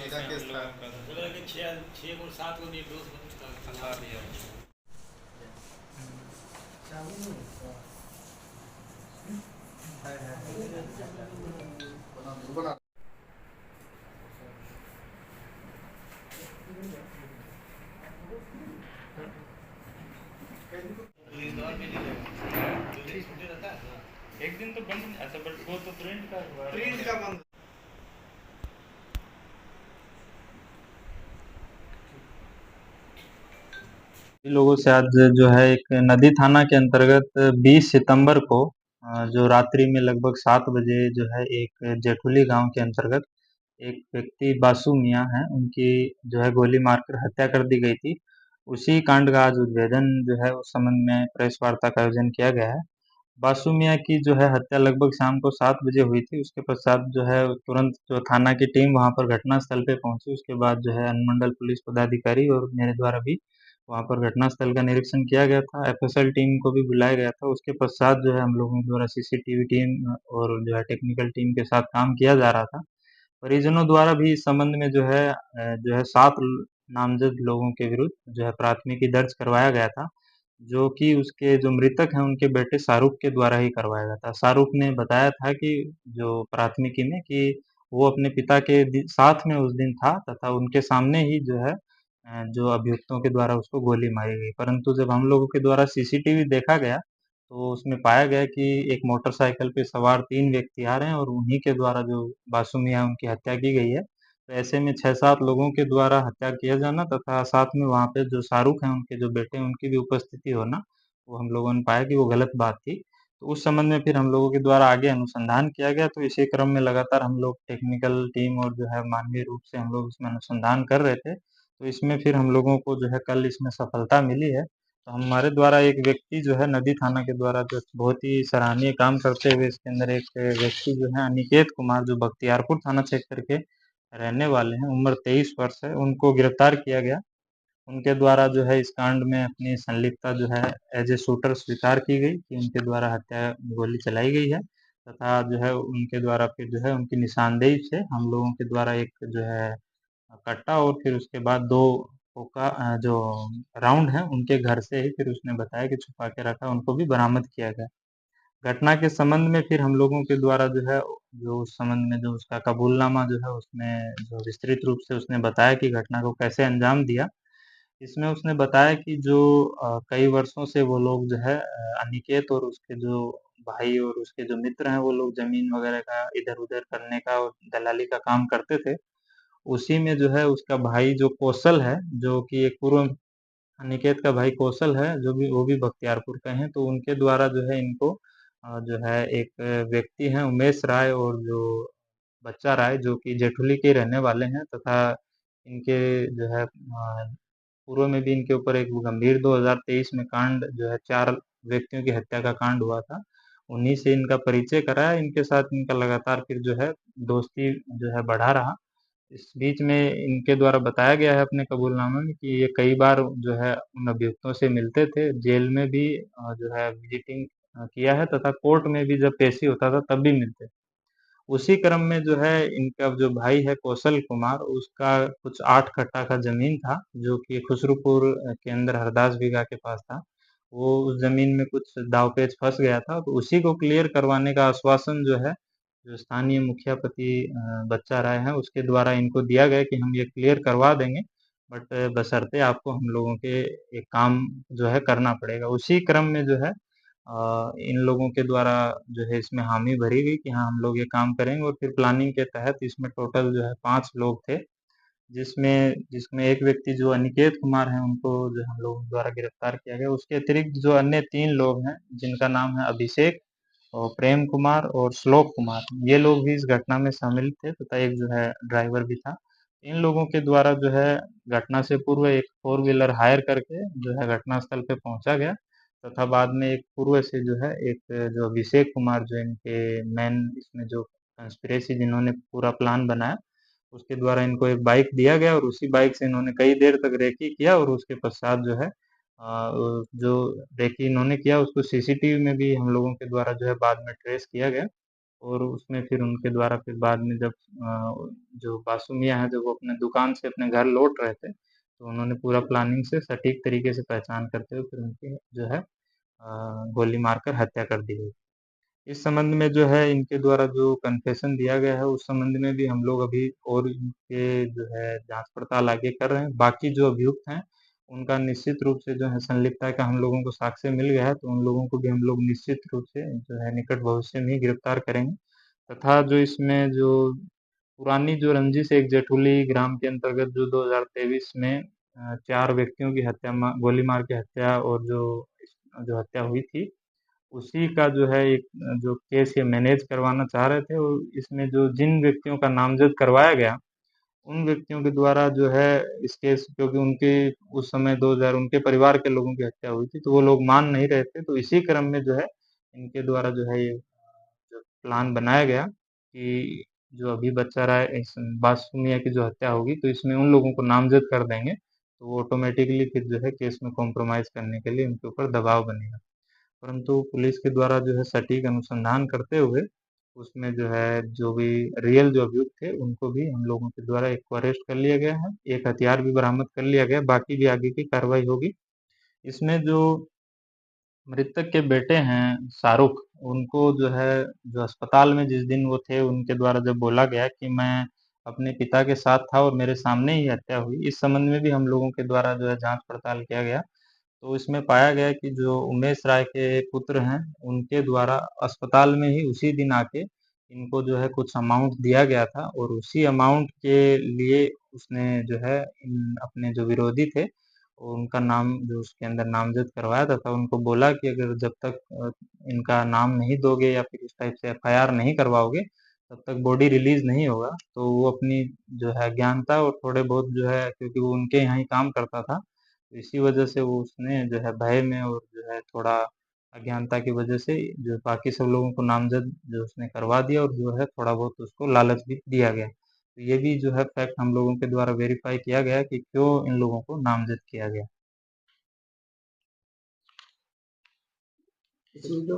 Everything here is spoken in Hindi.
क्या जिसमें केस हम था? लोगों का था। बोला कि छः छः को सात को निर्दोष फंसा दिया। बना पुलिस दौर भी नहीं देगा, जो दिन छुट्टी रहता है ना। एक दिन तो बंद, अच्छा बट वो तो प्रिंट का हुआ है। प्रिंट का बंद। लोगों से आज जो है एक नदी थाना के अंतर्गत 20 सितंबर को जो रात्रि में लगभग 7 बजे जो है एक जेठुली गांव के अंतर्गत एक व्यक्ति बासु मियां हैं, उनकी जो है गोली मारकर हत्या कर दी गई थी। उसी कांड का आज उद्भेदन जो है उस संबंध में प्रेस वार्ता का आयोजन किया गया है। बासु मियां की जो है हत्या लगभग शाम को 7 बजे हुई थी। उसके पश्चात जो है तुरंत जो थाना की टीम वहां पर घटनास्थल पे पहुंची। उसके बाद जो है अनुमंडल पुलिस पदाधिकारी और मेरे द्वारा भी वहां पर घटनास्थल का निरीक्षण किया गया था। एफएसएल टीम को भी बुलाया गया था। उसके पश्चात जो है हम लोगों द्वारा सीसीटीवी टीम और जो है टेक्निकल टीम के साथ काम किया जा रहा था। परिजनों द्वारा भी इस संबंध में जो है 7 नामजद लोगों के विरुद्ध जो है प्राथमिकी दर्ज करवाया गया था, जो कि उसके जो मृतक हैं उनके बेटे शाहरुख के द्वारा ही करवाया गया था। शाहरुख ने बताया था कि जो प्राथमिकी में कि वो अपने पिता के साथ में उस दिन था तथा उनके सामने ही जो है जो अभियुक्तों के द्वारा उसको गोली मारी गई। परंतु जब हम लोगों के द्वारा सीसीटीवी देखा गया तो उसमें पाया गया कि एक मोटरसाइकिल पे सवार 3 व्यक्ति आ रहे हैं और उन्हीं के द्वारा जो बासु मियाँ उनकी हत्या की गई है। तो ऐसे में 6-7 लोगों के द्वारा हत्या किया जाना तथा साथ में वहाँ पे जो शाहरुख हैं उनके जो बेटे हैं उनकी भी उपस्थिति होना, वो हम लोगों ने पाया कि वो गलत बात थी। तो उस संबंध में फिर हम लोगों के द्वारा आगे अनुसंधान किया गया। तो इसी क्रम में लगातार हम लोग टेक्निकल टीम और जो है मानवीय रूप से हम लोग इसमें अनुसंधान कर रहे थे। तो इसमें फिर हम लोगों को जो है कल इसमें सफलता मिली है। तो हमारे द्वारा एक व्यक्ति जो है नदी थाना के द्वारा जो बहुत ही सराहनीय काम करते हुए इसके अंदर एक व्यक्ति जो है अनिकेत कुमार, जो बख्तियारपुर थाना क्षेत्र के रहने वाले हैं, उम्र 23 वर्ष है, उनको गिरफ्तार किया गया। उनके द्वारा जो है इस कांड में अपनी संलिप्तता जो है एज ए शूटर स्वीकार की गई कि उनके द्वारा हत्या गोली चलाई गई है तथा जो है उनके द्वारा फिर जो है उनकी निशानदेही से हम लोगों के द्वारा एक जो है कट्टा और फिर उसके बाद 2 हुक्का जो राउंड हैं उनके घर से ही फिर उसने बताया कि छुपा के रखा, उनको भी बरामद किया गया। घटना के संबंध में फिर हम लोगों के द्वारा जो है जो उस संबंध में जो उसका कबूलनामा जो है उसमें जो विस्तृत रूप से उसने बताया कि घटना को कैसे अंजाम दिया। इसमें उसने बताया कि जो कई वर्षों से वो लोग जो है अनिकेत और उसके जो भाई और उसके जो मित्र हैं वो लोग ज़मीन वगैरह का इधर-उधर करने का और दलाली का काम करते थे। उसी में जो है उसका भाई जो कौशल है, जो कि एक पूर्व अनिकेत का भाई कौशल है, जो भी वो भी बख्तियारपुर का हैं, तो उनके द्वारा जो है इनको जो है एक व्यक्ति हैं उमेश राय और जो बच्चा राय जो कि जेठुली के रहने वाले हैं तथा इनके जो है पूर्व में भी इनके ऊपर एक गंभीर 2023 में कांड जो है 4 व्यक्तियों की हत्या का कांड हुआ था। उन्हीं से इनका परिचय कराया, इनके साथ इनका लगातार फिर जो है दोस्ती जो है बढ़ा रहा। इस बीच में इनके द्वारा बताया गया है अपने कबूलनामे में कि ये कई बार जो है उन अभियुक्तों से मिलते थे, जेल में भी जो है विजिटिंग किया है तथा कोर्ट में भी जब पेशी होता था तब भी मिलते थे। उसी क्रम में जो है इनका जो भाई है कौशल कुमार, उसका कुछ 8 कट्ठा का ज़मीन था, जो कि खुसरूपुर के अंदर हरदास बीघा के पास था। वो उस ज़मीन में कुछ दाँव-पेच फँस गया था, तो उसी को क्लियर करवाने का आश्वासन जो है, जो स्थानीय मुखिया पति बच्चा राय हैं, उसके द्वारा इनको दिया गया कि हम ये क्लियर करवा देंगे, बट बशर्ते आपको हम लोगों के एक काम जो है करना पड़ेगा। उसी क्रम में जो है इन लोगों के द्वारा जो है इसमें हामी भरी गई कि हाँ, हम लोग ये काम करेंगे और फिर प्लानिंग के तहत इसमें टोटल जो है 5 लोग थे, जिसमें जिसमें एक व्यक्ति जो अनिकेत कुमार हैं, उनको जो हम लोगों द्वारा गिरफ्तार किया गया। उसके अतिरिक्त जो अन्य 3 लोग हैं, जिनका नाम है अभिषेक और प्रेम कुमार और श्लोक कुमार, ये लोग भी इस घटना में शामिल थे तथा एक जो है ड्राइवर भी था। इन लोगों के द्वारा जो है घटना से पूर्व एक 4 व्हीलर हायर करके जो है घटनास्थल पे पहुँचा गया तथा बाद में एक पूर्व से जो है एक जो अभिषेक कुमार जो इनके मेन इसमें जो कंस्पिरेसी जिन्होंने पूरा प्लान बनाया, उसके द्वारा इनको एक बाइक दिया गया और उसी बाइक से इन्होंने कई देर तक रेकी किया और उसके पश्चात जो है जो रेकी इन्होंने किया उसको सीसीटीवी में भी हम लोगों के द्वारा जो है बाद में ट्रेस किया गया। और उसमें फिर उनके द्वारा फिर बाद में जब जो बासु मियाँ हैं जब वो अपने दुकान से अपने घर लौट रहे थे, तो उन्होंने पूरा प्लानिंग से सटीक तरीके से पहचान करते हुए फिर उनकी जो है गोली मारकर हत्या कर दी गई। इस संबंध में जो है इनके द्वारा जो कन्फेशन दिया गया है उस संबंध में भी हम लोग अभी और इनके जो है जाँच पड़ताल आगे कर रहे हैं। बाकी जो अभियुक्त हैं, उनका निश्चित रूप से जो है संलिप्तता का हम लोगों को साक्ष्य मिल गया है, तो उन लोगों को भी हम लोग निश्चित रूप से जो है निकट भविष्य में ही गिरफ्तार करेंगे। तथा जो इसमें जो पुरानी जो रंजिश एक जेठुली ग्राम के अंतर्गत जो 2023 में 4 व्यक्तियों की हत्या गोली मार के हत्या और जो हत्या हुई थी, उसी का जो है एक जो केस ये मैनेज करवाना चाह रहे थे और इसमें जो जिन व्यक्तियों का नामज़द करवाया गया, उन व्यक्तियों के द्वारा जो है इस केस क्योंकि उनके उस समय 2000 उनके परिवार के लोगों की हत्या हुई थी, तो वो लोग मान नहीं रहे थे। तो इसी क्रम में जो है इनके द्वारा जो है ये जो प्लान बनाया गया कि जो अभी बचा रहा है इस बासु मियाँ की जो हत्या होगी, तो इसमें उन लोगों को नामज़द कर देंगे, तो वो ऑटोमैटिकली फिर जो है केस में कॉम्प्रोमाइज़ करने के लिए उनके ऊपर दबाव बनेगा। परंतु पुलिस के द्वारा जो है सटीक अनुसंधान करते हुए, उसमें जो है जो भी रियल जो अभियुक्त थे, उनको भी हम लोगों के द्वारा एक को अरेस्ट कर लिया गया है, एक हथियार भी बरामद कर लिया गया है, बाकी भी आगे की कार्रवाई होगी। इसमें जो मृतक के बेटे हैं शाहरुख, उनको जो है जो अस्पताल में जिस दिन वो थे, उनके द्वारा जब बोला गया कि मैं अपने पिता के साथ था और मेरे सामने ही हत्या हुई, इस संबंध में भी हम लोगों के द्वारा जो है जाँच-पड़ताल किया गया। तो इसमें पाया गया कि जो उमेश राय के पुत्र हैं, उनके द्वारा अस्पताल में ही उसी दिन आके इनको जो है कुछ अमाउंट दिया गया था और उसी अमाउंट के लिए उसने जो है अपने जो विरोधी थे, उनका नाम जो उसके अंदर नामज़द करवाया तथा उनको बोला कि अगर जब तक इनका नाम नहीं दोगे या फिर इस टाइप से एफआईआर नहीं करवाओगे, तब तक बॉडी रिलीज़ नहीं होगा। तो वो अपनी जो है अज्ञानता और थोड़े बहुत जो है क्योंकि वो उनके यहाँ ही काम करता था, तो इसी वजह से वो उसने जो है भय में और जो है थोड़ा अज्ञानता की वजह से जो बाकी सब लोगों को नामज़द जो उसने करवा दिया और जो है थोड़ा बहुत उसको लालच भी दिया गया। तो ये भी जो है फैक्ट हम लोगों के द्वारा वेरीफ़ाई किया गया कि क्यों इन लोगों को नामज़द किया गया। इसमें जो